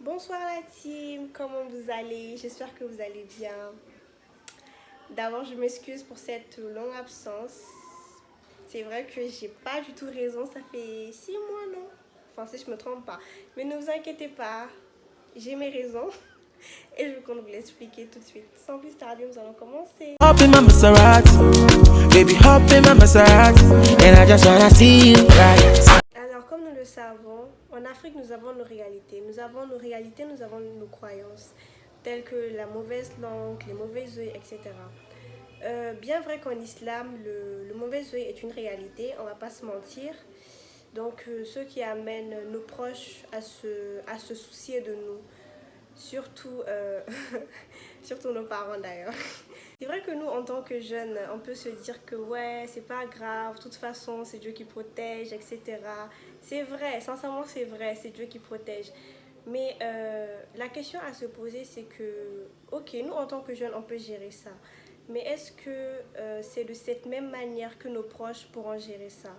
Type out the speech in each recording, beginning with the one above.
Bonsoir la team, comment vous allez? J'espère que vous allez bien. D'abord, je m'excuse pour cette longue absence. C'est vrai que j'ai pas du tout raison, ça fait 6 mois, non? Enfin, si je me trompe pas. Mais ne vous inquiétez pas, j'ai mes raisons et je compte vous l'expliquer tout de suite. Sans plus tarder, nous allons commencer. Hop in my Maserati, baby, hop in my Maserati, and I just wanna see you right. Alors, comme nous le savons, en Afrique, nous avons nos réalités. Nous avons nos réalités, nous avons nos croyances, telles que la mauvaise langue, les mauvais œils, etc. Bien vrai qu'en islam, le mauvais œil est une réalité, on va pas se mentir. Donc, ce qui amène nos proches à se soucier de nous, surtout, surtout nos parents d'ailleurs. C'est vrai que nous, en tant que jeunes, on peut se dire que ouais, c'est pas grave, de toute façon, c'est Dieu qui protège, etc. C'est vrai, sincèrement, c'est vrai, c'est Dieu qui protège. Mais la question à se poser, c'est que, ok, nous, en tant que jeunes, on peut gérer ça. Mais est-ce que c'est de cette même manière que nos proches pourront gérer ça?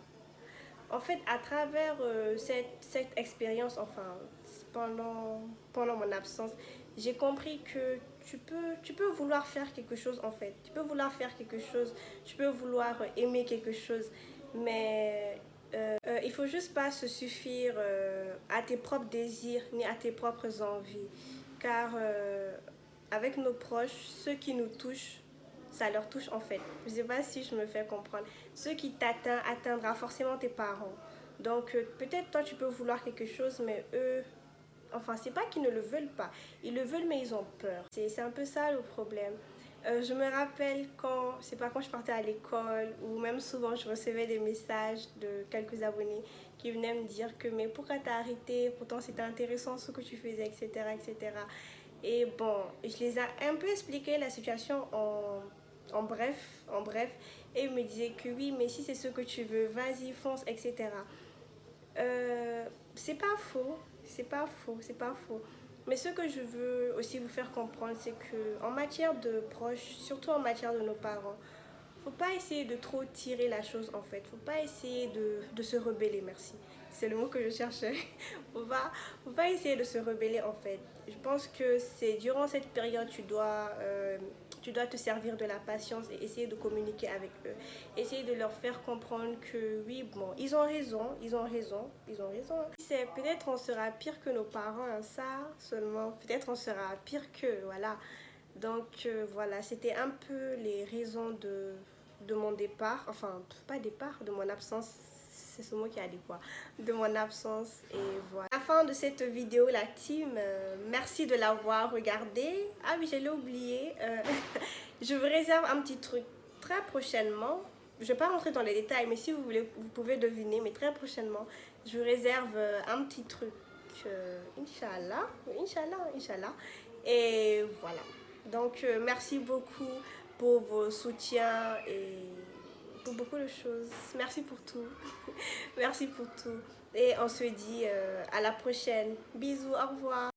En fait, à travers cette expérience, enfin, pendant mon absence, j'ai compris que tu peux vouloir faire quelque chose, en fait. Tu peux vouloir faire quelque chose, tu peux vouloir aimer quelque chose, mais il faut juste pas se suffire à tes propres désirs ni à tes propres envies. Car avec nos proches, ceux qui nous touchent, ça leur touche en fait. Je ne sais pas si je me fais comprendre. Ce qui t'atteint atteindra forcément tes parents. Donc peut-être toi tu peux vouloir quelque chose, mais eux, enfin c'est pas qu'ils ne le veulent pas. Ils le veulent mais ils ont peur. C'est un peu ça le problème. Je me rappelle quand, c'est pas quand je partais à l'école ou même souvent je recevais des messages de quelques abonnés qui venaient me dire que mais pourquoi t'as arrêté, pourtant c'était intéressant ce que tu faisais, etc. etc. Et bon, je les ai un peu expliqué la situation en bref, et ils me disaient que oui, mais si c'est ce que tu veux, vas-y, fonce, etc. C'est pas faux, c'est pas faux, c'est pas faux. Mais ce que je veux aussi vous faire comprendre, c'est que en matière de proches, surtout en matière de nos parents, faut pas essayer de trop tirer la chose en fait. Faut pas essayer de se rebeller, merci. C'est le mot que je cherchais. Faut pas essayer de se rebeller en fait. Je pense que c'est durant cette période tu dois te servir de la patience et essayer de communiquer avec eux. Essayer de leur faire comprendre que oui, bon, ils ont raison, ils ont raison, ils ont raison. C'est peut-être on sera pire que nos parents, hein, ça seulement. Peut-être on sera pire que, voilà. Donc voilà, c'était un peu les raisons de mon départ, enfin pas départ, de mon absence, c'est ce mot qui a dit quoi, de mon absence et voilà. À la fin de cette vidéo, la team, merci de l'avoir regardée. Ah oui, je l'ai oublié, je vous réserve un petit truc très prochainement. Je ne vais pas rentrer dans les détails, mais si vous voulez, vous pouvez deviner, mais très prochainement, je vous réserve un petit truc, Inch'Allah, Inch'Allah, Inch'Allah, et voilà. Donc, merci beaucoup pour vos soutiens et pour beaucoup de choses. Merci pour tout. Merci pour tout. Et on se dit à la prochaine. Bisous, au revoir.